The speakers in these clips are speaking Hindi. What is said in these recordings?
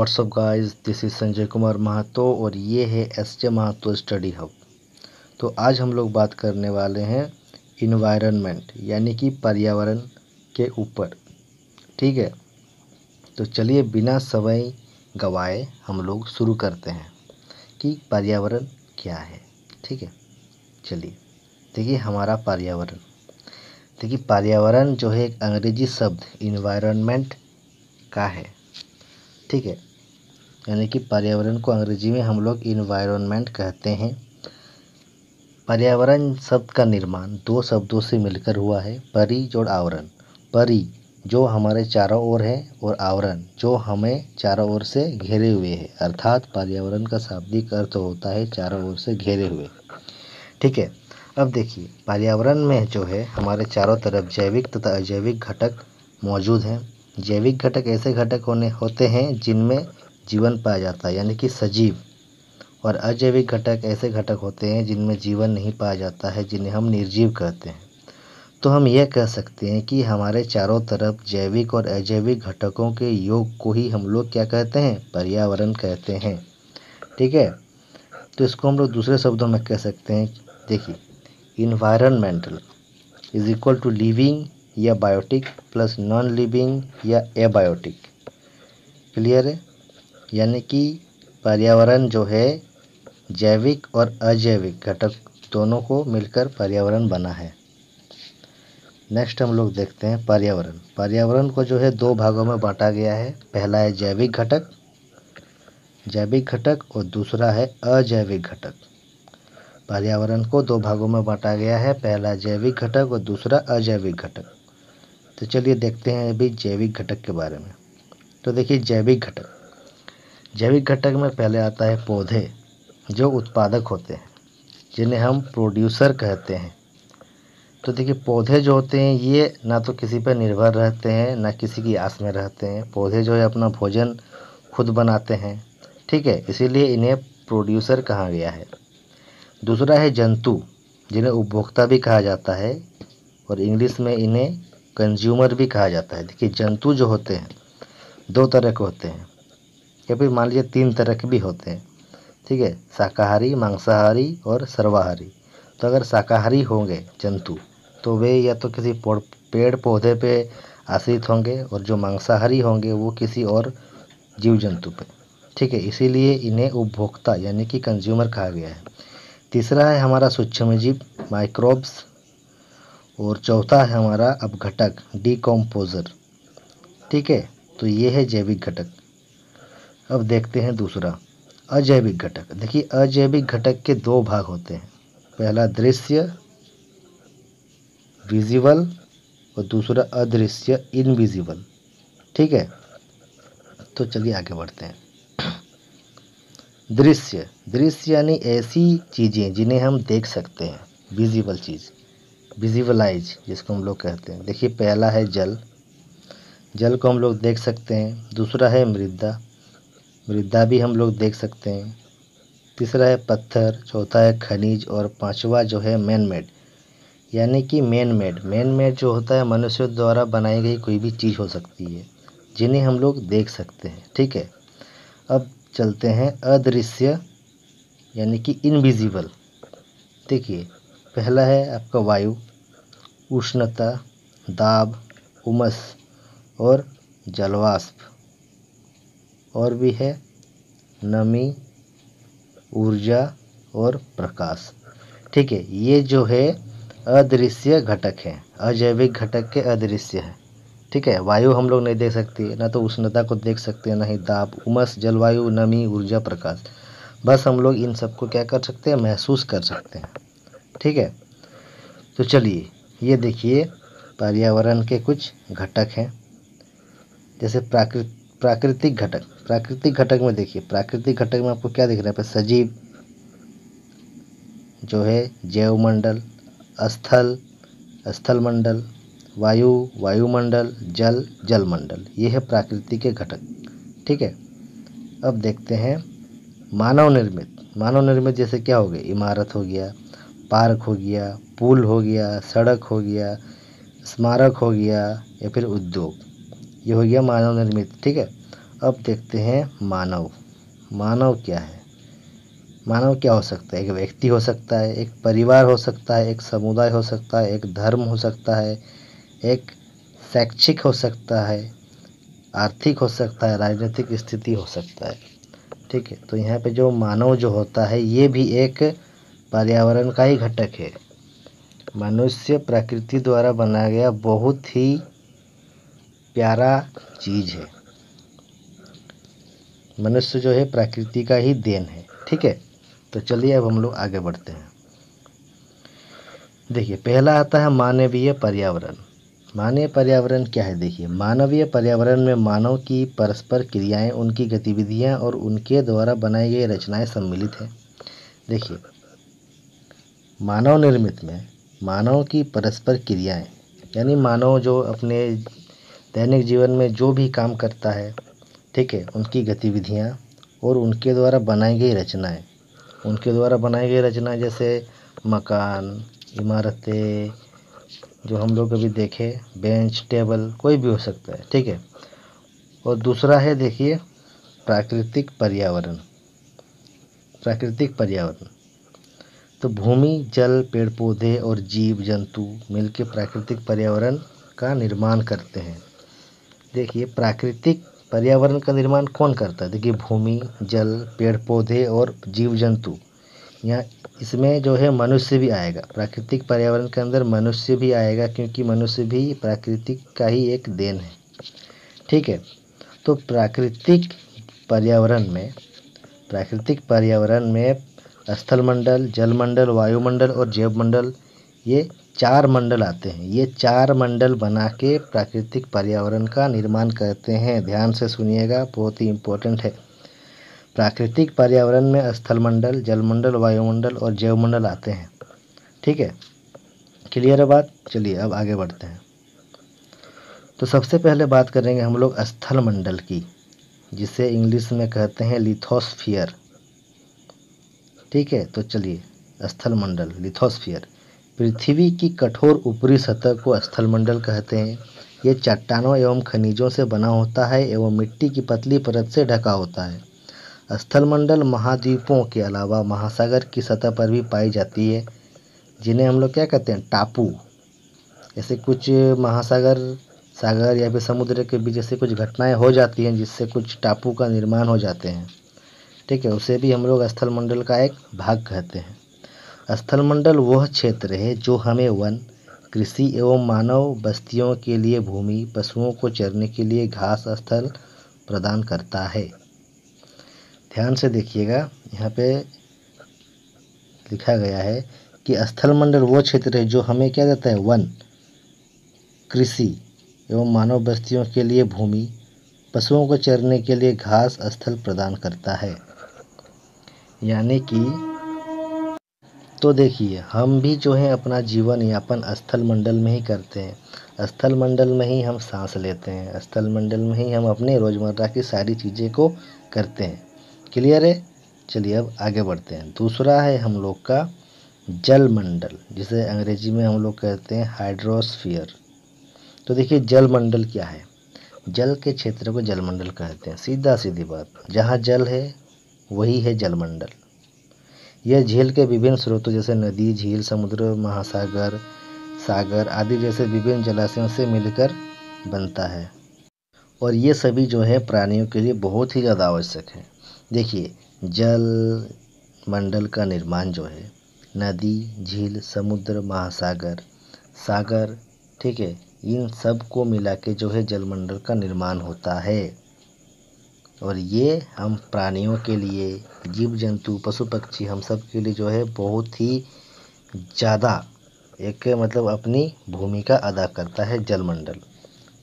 WhatsApp guys, this is Sanjay Kumar Mahato और ये है एसजे महातो स्टडी हब। तो आज हम लोग बात करने वाले हैं इन्वायरमेंट यानी कि पर्यावरण के ऊपर। ठीक है, तो चलिए बिना समय गवाए हम लोग शुरू करते हैं कि पर्यावरण क्या है। ठीक है, चलिए देखिए हमारा पर्यावरण। देखिए पर्यावरण जो है एक अंग्रेजी शब्द इन्वायरमेंट का है। ठीक है, यानी कि पर्यावरण को अंग्रेजी में हम लोग इन्वायरमेंट कहते हैं। पर्यावरण शब्द का निर्माण दो शब्दों से मिलकर हुआ है, परि और आवरण। परि जो हमारे चारों ओर है और आवरण जो हमें चारों ओर से घेरे हुए है, अर्थात पर्यावरण का शाब्दिक अर्थ होता है चारों ओर से घेरे हुए। ठीक है, अब देखिए पर्यावरण में जो है हमारे चारों तरफ जैविक तथा अजैविक घटक मौजूद हैं। जैविक घटक ऐसे घटक होते हैं जिनमें जीवन पाया जाता है यानी कि सजीव, और अजैविक घटक ऐसे घटक होते हैं जिनमें जीवन नहीं पाया जाता है, जिन्हें हम निर्जीव कहते हैं। तो हम यह कह सकते हैं कि हमारे चारों तरफ जैविक और अजैविक घटकों के योग को ही हम लोग क्या कहते हैं, पर्यावरण कहते हैं। ठीक है, तो इसको हम लोग दूसरे शब्दों में कह सकते हैं। देखिए environmental is equal to living या बायोटिक प्लस नॉन लिविंग या एबायोटिक। क्लियर है, यानी कि पर्यावरण जो है जैविक और अजैविक घटक दोनों को मिलकर पर्यावरण बना है। नेक्स्ट हम लोग देखते हैं पर्यावरण। पर्यावरण को जो है दो भागों में बांटा गया है। पहला है जैविक घटक और दूसरा है अजैविक घटक। पर्यावरण को दो भागों में बांटा गया है, पहला जैविक घटक और दूसरा अजैविक घटक। तो चलिए देखते हैं अभी जैविक घटक के बारे में। तो देखिए जैविक घटक में पहले आता है पौधे जो उत्पादक होते हैं, जिन्हें हम प्रोड्यूसर कहते हैं। तो देखिए पौधे जो होते हैं ये ना तो किसी पर निर्भर रहते हैं ना किसी की आस में रहते हैं। पौधे जो है अपना भोजन खुद बनाते हैं। ठीक है, इसीलिए इन्हें प्रोड्यूसर कहा गया है। दूसरा है जंतु, जिन्हें उपभोक्ता भी कहा जाता है और इंग्लिश में इन्हें कंज्यूमर भी कहा जाता है। देखिए जंतु जो होते हैं दो तरह के होते हैं, या फिर मान लीजिए तीन तरह के भी होते हैं। ठीक है, शाकाहारी, मांसाहारी और सर्वाहारी। तो अगर शाकाहारी होंगे जंतु तो वे या तो किसी पेड़ पौधे पे आश्रित होंगे, और जो मांसाहारी होंगे वो किसी और जीव जंतु पे। ठीक है, इसीलिए इन्हें उपभोक्ता यानी कि कंज्यूमर कहा गया है। तीसरा है हमारा सूक्ष्मजीव माइक्रोब्स, और चौथा है हमारा अपघटक डिकम्पोजर। ठीक है, तो ये है जैविक घटक। अब देखते हैं दूसरा अजैविक घटक। देखिए अजैविक घटक के दो भाग होते हैं, पहला दृश्य विजिबल और दूसरा अदृश्य इनविजिबल। ठीक है, तो चलिए आगे बढ़ते हैं। दृश्य यानी ऐसी चीज़ें जिन्हें हम देख सकते हैं, विजिबल चीज़, विजिबलाइज जिसको हम लोग कहते हैं। देखिए पहला है जल को हम लोग देख सकते हैं। दूसरा है मृदा भी हम लोग देख सकते हैं। तीसरा है पत्थर, चौथा है खनिज और पांचवा जो है मैन मेड, यानी कि मैन मेड जो होता है मनुष्य द्वारा बनाई गई कोई भी चीज़ हो सकती है जिन्हें हम लोग देख सकते हैं। ठीक है, अब चलते हैं अदृश्य यानी कि इनविजिबल। देखिए पहला है आपका वायु, उष्णता, दाब, उमस और जलवाष्प, और भी है नमी, ऊर्जा और प्रकाश। ठीक है, ये जो है अदृश्य घटक है, अजैविक घटक के अदृश्य है। ठीक है, वायु हम लोग नहीं देख सकते, ना तो उष्णता को देख सकते हैं, ना ही दाब, उमस, जलवायु, नमी, ऊर्जा, प्रकाश। बस हम लोग इन सबको क्या कर सकते हैं, महसूस कर सकते हैं। ठीक है, तो चलिए ये देखिए पर्यावरण के कुछ घटक हैं। जैसे प्राकृतिक घटक में देखिए, प्राकृतिक घटक में आपको क्या दिख रहा है, सजीव जो है जैवमंडल, स्थल मंडल, वायुमंडल, जलमंडल, ये है प्राकृतिक के घटक। ठीक है, अब देखते हैं मानव निर्मित जैसे क्या हो गया, इमारत हो गया, पार्क हो गया, पुल हो गया, सड़क हो गया, स्मारक हो गया या फिर उद्योग, ये हो गया मानव निर्मित। ठीक है, अब देखते हैं मानव। मानव क्या है? मानव क्या हो सकता है? एक व्यक्ति हो सकता है, एक परिवार हो सकता है, एक समुदाय हो सकता है, एक धर्म हो सकता है, एक शैक्षिक हो सकता है, आर्थिक हो सकता है, राजनीतिक स्थिति हो सकता है। ठीक है, तो यहाँ पे जो मानव जो होता है ये भी एक पर्यावरण का ही घटक है। मनुष्य प्रकृति द्वारा बनाया गया बहुत ही प्यारा चीज़ है। मनुष्य जो है प्रकृति का ही देन है। ठीक है, तो चलिए अब हम लोग आगे बढ़ते हैं। देखिए, पहला आता है मानवीय पर्यावरण। मानवीय पर्यावरण क्या है? देखिए, मानवीय पर्यावरण में मानव की परस्पर क्रियाएं, उनकी गतिविधियां और उनके द्वारा बनाई गई रचनाएं सम्मिलित हैं। देखिए, मानव निर्मित में मानव की परस्पर क्रियाएं, यानी मानव जो अपने दैनिक जीवन में जो भी काम करता है, ठीक है, उनकी गतिविधियां और उनके द्वारा बनाई गई रचनाएं। उनके द्वारा बनाई गई रचनाएं जैसे मकान, इमारतें, जो हम लोग अभी देखे, बेंच, टेबल, कोई भी हो सकता है। ठीक है, और दूसरा है देखिए प्राकृतिक पर्यावरण। प्राकृतिक पर्यावरण तो भूमि, जल, पेड़ पौधे और जीव जंतु मिलकर प्राकृतिक पर्यावरण का निर्माण करते हैं। देखिए, प्राकृतिक पर्यावरण का निर्माण कौन करता है? देखिए, भूमि, जल, पेड़ पौधे और जीव जंतु। यहाँ इसमें जो है मनुष्य भी आएगा। प्राकृतिक पर्यावरण के अंदर मनुष्य भी आएगा, क्योंकि मनुष्य भी प्राकृतिक का ही एक देन है। ठीक है, तो प्राकृतिक पर्यावरण में स्थलमंडल, जलमंडल, वायुमंडल और जैवमंडल, ये 4 मंडल आते हैं। ये 4 मंडल बना के प्राकृतिक पर्यावरण का निर्माण करते हैं। ध्यान से सुनिएगा, बहुत ही इम्पोर्टेंट है। प्राकृतिक पर्यावरण में स्थलमंडल, जलमंडल, वायुमंडल और जैवमंडल आते हैं। ठीक है, क्लियर है बात? चलिए अब आगे बढ़ते हैं। तो सबसे पहले बात करेंगे हम लोग स्थलमंडल की, जिसे इंग्लिश में कहते हैं लिथोस्फियर। ठीक है, तो चलिए, स्थलमंडल, लिथोस्फियर, पृथ्वी की कठोर ऊपरी सतह को स्थलमंडल कहते हैं। ये चट्टानों एवं खनिजों से बना होता है एवं मिट्टी की पतली परत से ढका होता है। स्थलमंडल महाद्वीपों के अलावा महासागर की सतह पर भी पाई जाती है, जिन्हें हम लोग क्या कहते हैं? टापू। ऐसे कुछ महासागर, सागर या फिर समुद्र के बीच ऐसी कुछ घटनाएं हो जाती हैं जिससे कुछ टापू का निर्माण हो जाते हैं। ठीक है, उसे भी हम लोग स्थलमंडल का एक भाग कहते हैं। स्थलमंडल वह क्षेत्र है जो हमें वन, कृषि एवं मानव बस्तियों के लिए भूमि, पशुओं को चरने के लिए घास स्थल प्रदान करता है। ध्यान से देखिएगा, यहाँ पे लिखा गया है कि स्थलमंडल वो क्षेत्र है जो हमें क्या देता है? वन, कृषि एवं मानव बस्तियों के लिए भूमि, पशुओं को चरने के लिए घास स्थल प्रदान करता है। यानी कि तो देखिए, हम भी जो है अपना जीवन यापन स्थलमंडल में ही करते हैं। स्थलमंडल में ही हम सांस लेते हैं, स्थलमंडल में ही हम अपने रोज़मर्रा की सारी चीज़ें को करते हैं। क्लियर है? चलिए अब आगे बढ़ते हैं। दूसरा है हम लोग का जलमंडल, जिसे अंग्रेजी में हम लोग कहते हैं हाइड्रोस्फीयर। तो देखिए, जलमंडल क्या है? जल के क्षेत्र को जलमंडल कहते हैं। सीधा सीधी बात, जहाँ जल है वही है जलमंडल। यह झील के विभिन्न स्रोतों जैसे नदी, झील, समुद्र, महासागर, सागर आदि जैसे विभिन्न जलाशयों से मिलकर बनता है, और ये सभी जो है प्राणियों के लिए बहुत ही ज़्यादा आवश्यक है। देखिए, जल मंडल का निर्माण जो है नदी, झील, समुद्र, महासागर, सागर, ठीक है, इन सब को मिला के जो है जलमंडल का निर्माण होता है। और ये हम प्राणियों के लिए, जीव जंतु, पशु पक्षी, हम सब के लिए जो है बहुत ही ज़्यादा एक मतलब अपनी भूमिका अदा करता है जलमंडल।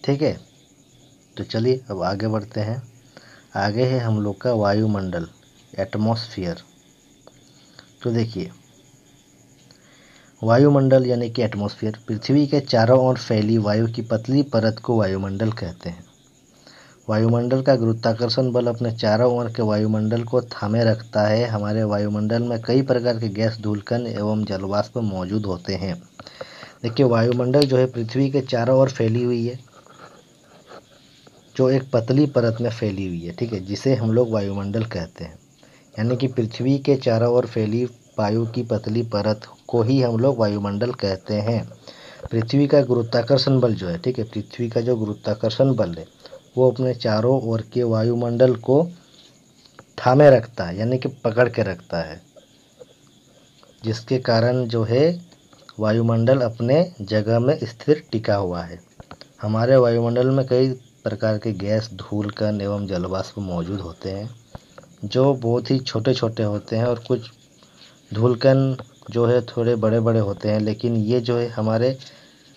ठीक है, तो चलिए अब आगे बढ़ते हैं। आगे है हम लोग का वायुमंडल, एटमॉस्फेयर। तो देखिए, वायुमंडल यानी कि एटमॉस्फेयर पृथ्वी के चारों ओर फैली वायु की पतली परत को वायुमंडल कहते हैं। वायुमंडल का गुरुत्वाकर्षण बल अपने चारों ओर के वायुमंडल को थामे रखता है। हमारे वायुमंडल में कई प्रकार के गैस, धूलकण एवं जलवाष्प मौजूद होते हैं। देखिए, वायुमंडल जो है पृथ्वी के चारों ओर फैली हुई है। जो एक पतली परत में फैली हुई है, ठीक है, जिसे हम लोग वायुमंडल कहते हैं। यानी कि पृथ्वी के चारों ओर फैली वायु की पतली परत को ही हम लोग वायुमंडल कहते हैं। पृथ्वी का गुरुत्वाकर्षण बल जो है, ठीक है, पृथ्वी का जो गुरुत्वाकर्षण बल है वो अपने चारों ओर के वायुमंडल को थामे रखता है, यानी कि पकड़ के रखता है, जिसके कारण जो है वायुमंडल अपने जगह में स्थिर टिका हुआ है। हमारे वायुमंडल में कई प्रकार के गैस, धूल कण एवं जलवाष्प मौजूद होते हैं, जो बहुत ही छोटे छोटे होते हैं, और कुछ धूल कण जो है थोड़े बड़े बड़े होते हैं, लेकिन ये जो है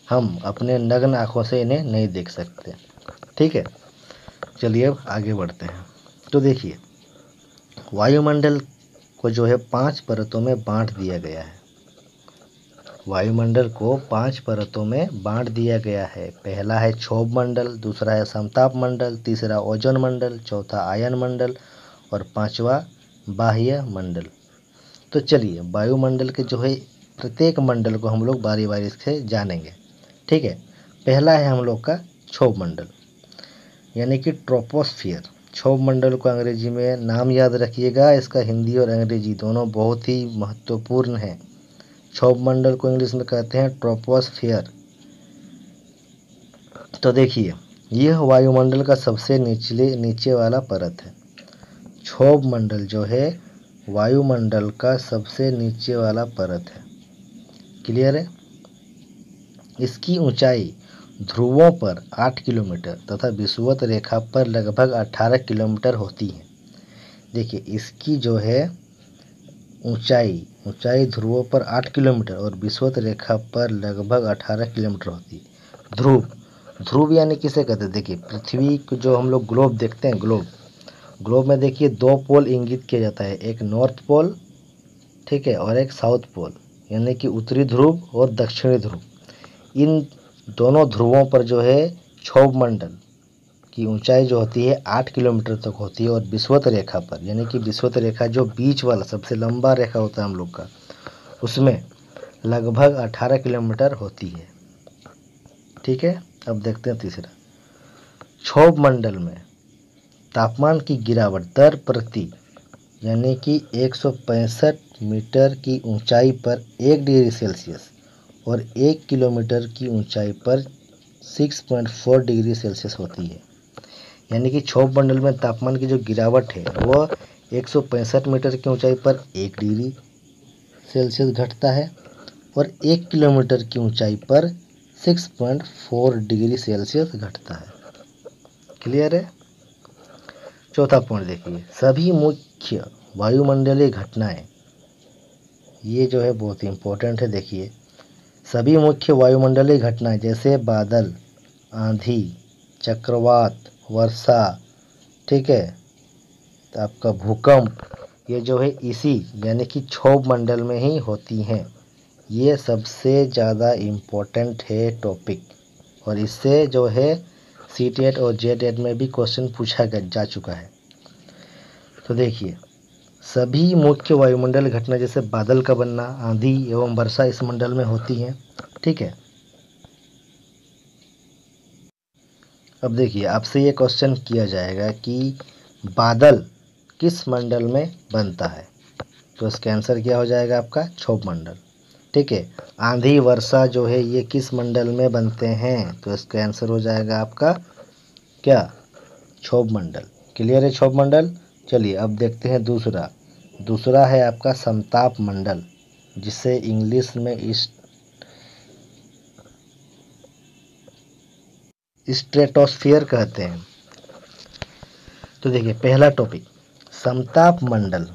हम अपने नग्न आँखों से इन्हें नहीं देख सकते। ठीक है, चलिए अब आगे बढ़ते हैं। तो देखिए, वायुमंडल को जो है 5 परतों में बांट दिया गया है। वायुमंडल को 5 परतों में बांट दिया गया है। पहला है क्षोभ मंडल, दूसरा है समताप मंडल, तीसरा ओजोन मंडल, चौथा आयन मंडल और पांचवा बाह्य मंडल। तो चलिए वायुमंडल के जो है प्रत्येक मंडल को हम लोग बारी बारी से जानेंगे। ठीक है, पहला है हम लोग का क्षोभ मंडल, यानी कि ट्रोपोस्फियर। क्षोभ मंडल को अंग्रेजी में नाम याद रखिएगा, इसका हिंदी और अंग्रेजी दोनों बहुत ही महत्वपूर्ण है। क्षोभ मंडल को इंग्लिश में कहते हैं ट्रोपोस्फियर। तो देखिए, यह वायुमंडल का सबसे नीचे वाला परत है। क्षोभ मंडल जो है वायुमंडल का सबसे नीचे वाला परत है। क्लियर है? इसकी ऊंचाई ध्रुवों पर 8 किलोमीटर तथा विषुवत रेखा पर लगभग 18 किलोमीटर होती है। देखिए, इसकी जो है ऊंचाई ध्रुवों पर 8 किलोमीटर और विषुवत रेखा पर लगभग 18 किलोमीटर होती है। ध्रुव यानी किसे कहते हैं? देखिए, पृथ्वी को जो हम लोग ग्लोब देखते हैं, ग्लोब में देखिए 2 पोल इंगित किया जाता है, एक नॉर्थ पोल, ठीक है, और एक साउथ पोल, यानी कि उत्तरी ध्रुव और दक्षिणी ध्रुव। इन दोनों ध्रुवों पर जो है क्षोभ मंडल की ऊंचाई जो होती है 8 किलोमीटर तक होती है, और विषुवत रेखा पर, यानी कि विषुवत रेखा जो बीच वाला सबसे लंबा रेखा होता है हम लोग का, उसमें लगभग 18 किलोमीटर होती है। ठीक है, अब देखते हैं तीसरा। क्षोभ मंडल में तापमान की गिरावट दर प्रति, यानी कि 165 मीटर की ऊंचाई पर 1 डिग्री सेल्सियस और 1 किलोमीटर की ऊंचाई पर 6.4 डिग्री सेल्सियस होती है। यानी कि क्षोभ मंडल में तापमान की जो गिरावट है वो 165 मीटर की ऊंचाई पर 1 डिग्री सेल्सियस घटता है और 1 किलोमीटर की ऊंचाई पर 6.4 डिग्री सेल्सियस घटता है। क्लियर है? चौथा पॉइंट देखिए, सभी मुख्य वायुमंडलीय घटनाएं, ये जो है बहुत ही इंपॉर्टेंट है। देखिए, सभी मुख्य वायुमंडलीय घटनाएं जैसे बादल, आंधी, चक्रवात, वर्षा, ठीक है, तो आपका भूकंप, ये जो है इसी यानी कि क्षोभ मंडल में ही होती हैं। ये सबसे ज़्यादा इम्पोर्टेंट है टॉपिक, और इससे जो है CTET और JTET में भी क्वेश्चन पूछा जा चुका है। तो देखिए, सभी मुख्य वायुमंडल घटना जैसे बादल का बनना, आंधी एवं वर्षा इस मंडल में होती हैं। ठीक है, अब देखिए, आपसे ये क्वेश्चन किया जाएगा कि बादल किस मंडल में बनता है, तो इसका आंसर क्या हो जाएगा आपका? क्षोभ मंडल। ठीक है, आंधी वर्षा जो है ये किस मंडल में बनते हैं, तो इसका आंसर हो जाएगा आपका क्या? क्षोभ मंडल। क्लियर है क्षोभ मंडल? चलिए अब देखते हैं दूसरा है आपका समताप मंडल, जिसे इंग्लिश में स्ट्रेटोस्फियर कहते हैं। तो देखिए, पहला टॉपिक समताप मंडल।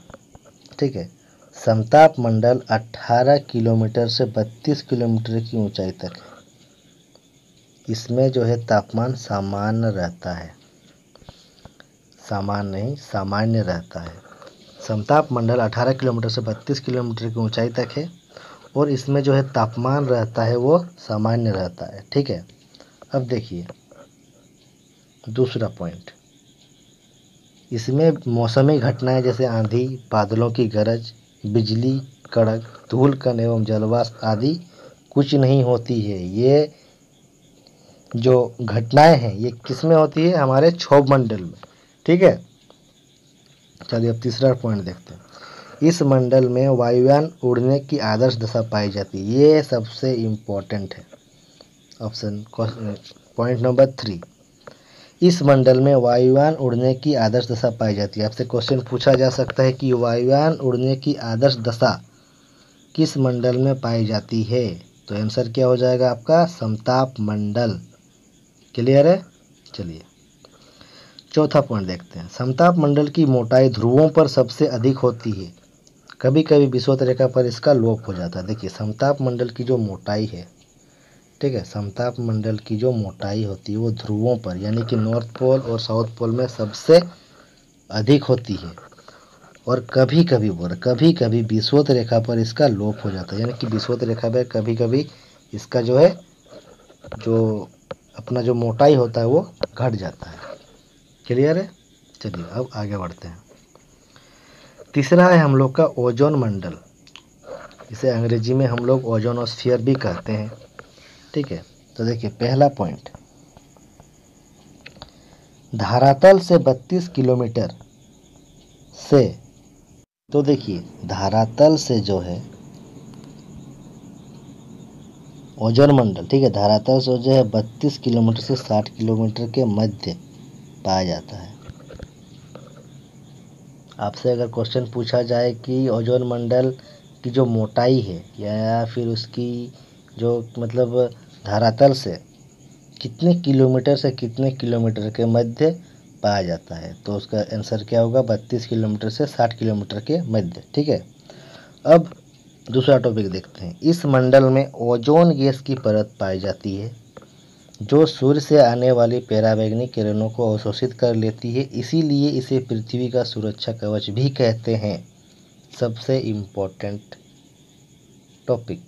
ठीक है, समताप मंडल 18 किलोमीटर से 32 किलोमीटर की ऊंचाई तक है। इसमें जो है तापमान सामान्य रहता है, सामान्य रहता है। समताप मंडल 18 किलोमीटर से 32 किलोमीटर की ऊंचाई तक है, और इसमें जो है तापमान रहता है वो सामान्य रहता है। ठीक है, अब देखिए दूसरा पॉइंट, इसमें मौसमी घटनाएं जैसे आंधी, बादलों की गरज, बिजली कड़क, धूल कण एवं जलवाष्प आदि कुछ नहीं होती है। ये जो घटनाएं हैं ये किस में होती है, हमारे क्षोभ मंडल में। ठीक है, चलिए अब तीसरा पॉइंट देखते हैं। इस मंडल में वायुयान उड़ने की आदर्श दशा पाई जाती है। ये सबसे इम्पोर्टेंट है। ऑप्शन पॉइंट नंबर 3, इस मंडल में वायुयान उड़ने की आदर्श दशा पाई जाती है। आपसे क्वेश्चन पूछा जा सकता है कि वायुयान उड़ने की आदर्श दशा किस मंडल में पाई जाती है, तो आंसर क्या हो जाएगा आपका, समताप मंडल। क्लियर है। चलिए चौथा पॉइंट देखते हैं। समताप मंडल की मोटाई ध्रुवों पर सबसे अधिक होती है, कभी कभी विषुवत रेखा पर इसका लोप हो जाता है। देखिए समताप मंडल की जो मोटाई है, ठीक है, समताप मंडल की जो मोटाई होती है वो ध्रुवों पर यानी कि नॉर्थ पोल और साउथ पोल में सबसे अधिक होती है, और कभी कभी विषुवत रेखा पर इसका लोप हो जाता है, यानी कि विषुवत रेखा पर कभी कभी इसका जो है जो अपना जो मोटाई होता है वो घट जाता है। क्लियर है। चलिए अब आगे बढ़ते हैं। तीसरा है हम लोग का ओजोन मंडल, इसे अंग्रेजी में हम लोग ओजोनोस्फीयर भी कहते हैं। ठीक है, तो देखिए पहला पॉइंट, धरातल से 32 किलोमीटर से, तो देखिए धरातल से जो है ओजोन मंडल, ठीक है, धरातल से जो है 32 किलोमीटर से 60 किलोमीटर के मध्य पाया जाता है। आपसे अगर क्वेश्चन पूछा जाए कि ओजोन मंडल की जो मोटाई है या फिर उसकी जो मतलब धरातल से कितने किलोमीटर से कितने किलोमीटर के मध्य पाया जाता है, तो उसका आंसर क्या होगा, 32 किलोमीटर से 60 किलोमीटर के मध्य। ठीक है, अब दूसरा टॉपिक देखते हैं। इस मंडल में ओजोन गैस की परत पाई जाती है जो सूर्य से आने वाली पराबैंगनी किरणों को अवशोषित कर लेती है, इसीलिए इसे पृथ्वी का सुरक्षा कवच भी कहते हैं। सबसे इम्पोर्टेंट टॉपिक,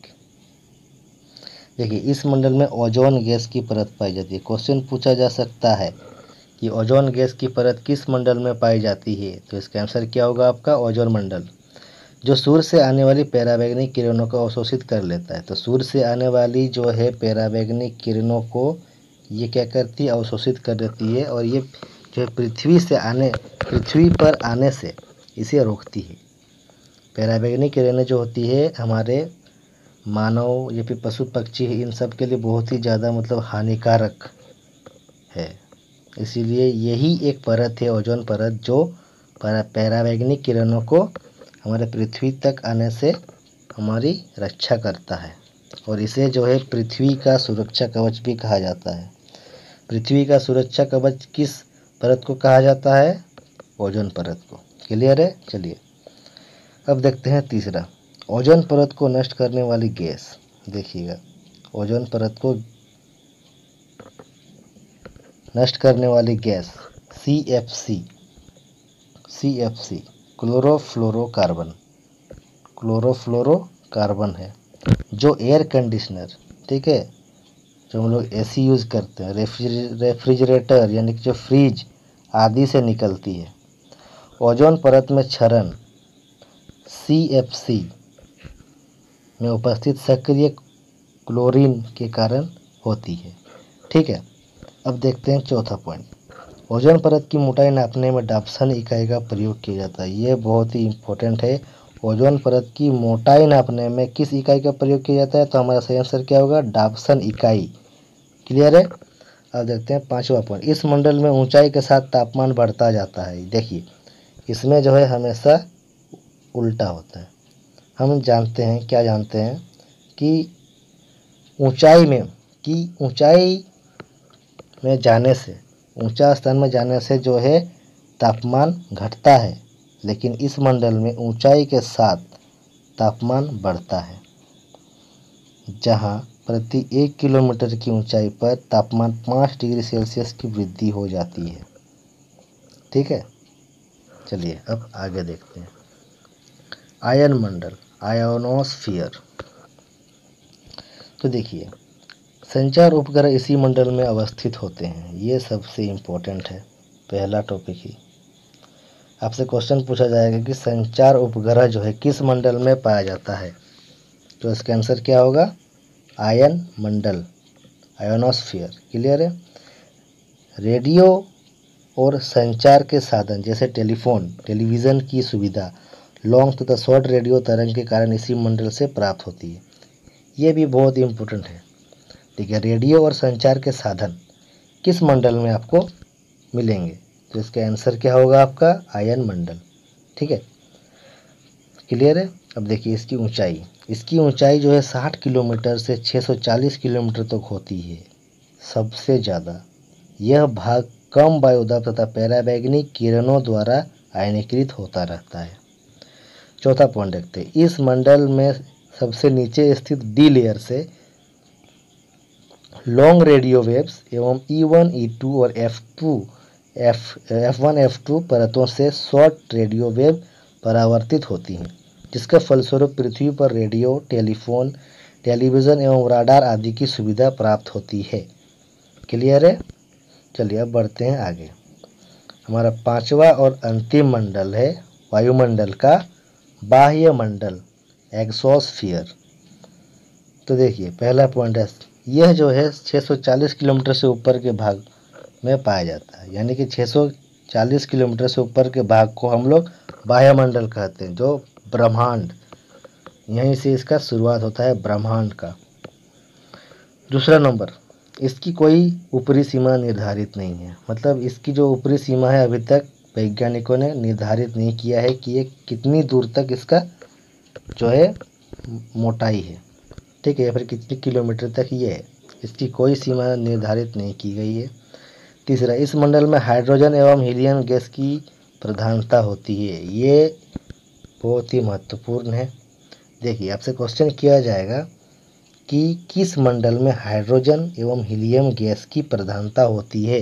देखिए इस मंडल में ओजोन गैस की परत पाई जाती है। क्वेश्चन पूछा जा सकता है कि ओजोन गैस की परत किस मंडल में पाई जाती है, तो इसका आंसर क्या होगा आपका, ओजोन मंडल, जो सूर्य से आने वाली पराबैंगनी किरणों को अवशोषित कर लेता है। तो सूर्य से आने वाली जो है पराबैंगनी किरणों को ये क्या करती है, अवशोषित कर देती है, और ये जो है पृथ्वी पर आने से इसे रोकती है। पराबैंगनी किरणें जो होती है हमारे मानव या फिर पशु पक्षी इन सब के लिए बहुत ही ज़्यादा मतलब हानिकारक है, इसीलिए यही एक परत है ओजोन परत जो पराबैंगनी किरणों को हमारे पृथ्वी तक आने से हमारी रक्षा करता है, और इसे जो है पृथ्वी का सुरक्षा कवच भी कहा जाता है। पृथ्वी का सुरक्षा कवच किस परत को कहा जाता है, ओजोन परत को। क्लियर है। चलिए अब देखते हैं तीसरा, ओजोन परत को नष्ट करने वाली गैस। देखिएगा ओजोन परत को नष्ट करने वाली गैस CFC क्लोरोफ्लोरोकार्बन है, जो एयर कंडीशनर, ठीक है, जो हम लोग AC यूज़ करते हैं, रेफ्रिजरेटर यानी कि जो फ्रिज आदि से निकलती है। ओजोन परत में क्षरण CFC में उपस्थित सक्रिय क्लोरीन के कारण होती है। ठीक है, अब देखते हैं चौथा पॉइंट, ओजोन परत की मोटाई नापने में डाप्सन इकाई का प्रयोग किया जाता है। ये बहुत ही इम्पोर्टेंट है। ओजोन परत की मोटाई नापने में किस इकाई का प्रयोग किया जाता है, तो हमारा सही आंसर क्या होगा, डाप्सन इकाई। क्लियर है। अब देखते हैं पांचवा पॉइंट, इस मंडल में ऊंचाई के साथ तापमान बढ़ता जाता है। देखिए इसमें जो है हमेशा उल्टा होता है। हम जानते हैं, क्या जानते हैं कि ऊंचाई में जाने से, ऊंचा स्थान में जाने से जो है तापमान घटता है, लेकिन इस मंडल में ऊंचाई के साथ तापमान बढ़ता है, जहां प्रति 1 किलोमीटर की ऊंचाई पर तापमान 5 डिग्री सेल्सियस की वृद्धि हो जाती है। ठीक है, चलिए अब आगे देखते हैं। आयन मंडल, आयोनोस्फीयर। तो देखिए संचार उपग्रह इसी मंडल में अवस्थित होते हैं। ये सबसे इम्पोर्टेंट है, पहला टॉपिक ही। आपसे क्वेश्चन पूछा जाएगा कि संचार उपग्रह जो है किस मंडल में पाया जाता है, तो इसका आंसर क्या होगा, आयन मंडल, आयोनोस्फीयर। क्लियर है। रेडियो और संचार के साधन जैसे टेलीफोन, टेलीविज़न की सुविधा लॉन्ग तथा शॉर्ट रेडियो तरंग के कारण इसी मंडल से प्राप्त होती है। ये भी बहुत इम्पोर्टेंट है। ठीक है, रेडियो और संचार के साधन किस मंडल में आपको मिलेंगे? तो इसका आंसर क्या होगा आपका? आयन मंडल। ठीक है, क्लियर है। अब देखिए इसकी ऊंचाई जो है 60 किलोमीटर से 640 किलोमीटर तक होती है, सबसे ज़्यादा। यह भाग कम वायुदाब तथा पराबैंगनी किरणों द्वारा आयनीकृत होता रहता है। चौथा पॉइंट देखते हैं। इस मंडल में सबसे नीचे स्थित डी लेयर से लॉन्ग रेडियो वेव्स एवं E1, E2 और F1, F2 परतों से शॉर्ट रेडियो वेव परावर्तित होती हैं, जिसके फलस्वरूप पृथ्वी पर रेडियो, टेलीफोन, टेलीविज़न एवं राडार आदि की सुविधा प्राप्त होती है। क्लियर है। चलिए अब बढ़ते हैं आगे। हमारा पांचवा और अंतिम मंडल है वायुमंडल का बाह्य मंडल, एग्जॉस्फियर। तो देखिए पहला पॉइंट है, यह जो है 640 किलोमीटर से ऊपर के भाग में पाया जाता है, यानी कि 640 किलोमीटर से ऊपर के भाग को हम लोग बाह्यमंडल कहते हैं, जो ब्रह्मांड, यहीं से इसका शुरुआत होता है ब्रह्मांड का। दूसरा नंबर, इसकी कोई ऊपरी सीमा निर्धारित नहीं है, मतलब इसकी जो ऊपरी सीमा है अभी तक वैज्ञानिकों ने निर्धारित नहीं किया है कि ये कितनी दूर तक इसका जो है मोटाई है। ठीक है, या फिर कितने किलोमीटर तक ये है, इसकी कोई सीमा निर्धारित नहीं की गई है। तीसरा, इस मंडल में हाइड्रोजन एवं हीलियम गैस की प्रधानता होती है, ये बहुत ही महत्वपूर्ण है। देखिए आपसे क्वेश्चन किया जाएगा कि किस मंडल में हाइड्रोजन एवं हीलियम गैस की प्रधानता होती है,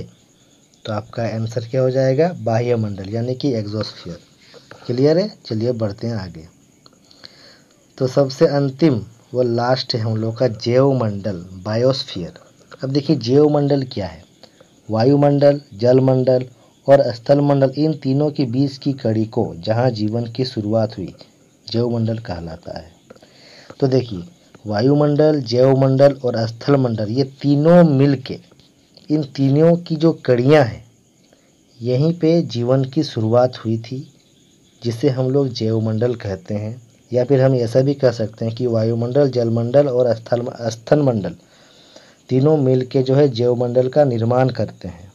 तो आपका आंसर क्या हो जाएगा? बाह्य मंडल, यानी कि एग्जॉस्फियर। क्लियर है। चलिए बढ़ते हैं आगे। तो सबसे अंतिम वो लास्ट है हम लोग का जैवमंडल, बायोस्फीयर। अब देखिए जैवमंडल क्या है? वायुमंडल, जलमंडल और स्थलमंडल, इन तीनों के बीच की कड़ी को जहाँ जीवन की शुरुआत हुई, जैवमंडल कहलाता है। तो देखिए वायुमंडल, जैवमंडल और स्थलमंडल, ये तीनों मिलके, इन तीनों की जो कड़ियाँ हैं, यहीं पे जीवन की शुरुआत हुई थी, जिसे हम लोग जैवमंडल कहते हैं। या फिर हम ऐसा भी कह सकते हैं कि वायुमंडल, जलमंडल और स्थलमंडल तीनों मिल के जो है जैवमंडल का निर्माण करते हैं,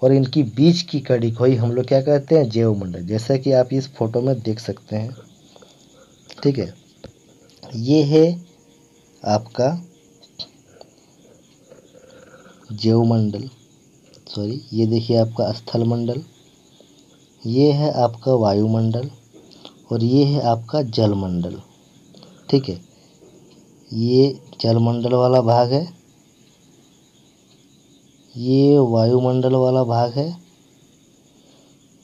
और इनकी बीच की कड़ी को ही हम लोग क्या कहते हैं? जैवमंडल। जैसा कि आप इस फोटो में देख सकते हैं। ठीक है, ये है आपका जैवमंडल, सॉरी ये देखिए आपका स्थलमंडल, ये है आपका वायुमंडल और ये है आपका जलमंडल। ठीक है, ये जलमंडल वाला भाग है, ये वायुमंडल वाला भाग है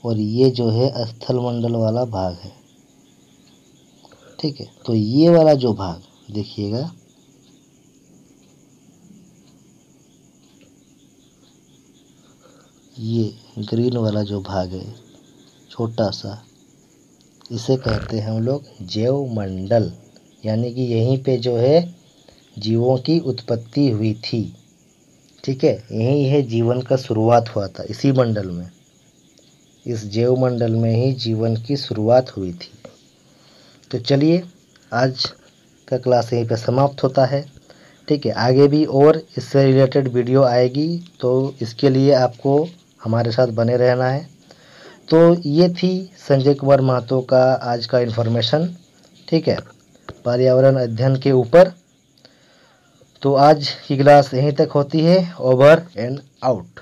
और ये जो है स्थलमंडल वाला भाग है। ठीक है, तो ये वाला जो भाग देखिएगा, ये ग्रीन वाला जो भाग है छोटा सा, इसे कहते हैं हम लोग जैवमंडल, यानी कि यहीं पे जो है जीवों की उत्पत्ति हुई थी। ठीक है, यही है जीवन का शुरुआत हुआ था, इसी मंडल में, इस जैवमंडल में ही जीवन की शुरुआत हुई थी। तो चलिए आज का क्लास यहीं पे समाप्त होता है। ठीक है, आगे भी और इससे रिलेटेड वीडियो आएगी, तो इसके लिए आपको हमारे साथ बने रहना है। तो ये थी संजय कुमार महतो का आज का इन्फॉर्मेशन। ठीक है, पर्यावरण अध्ययन के ऊपर। तो आज की क्लास यहीं तक होती है। Over and out.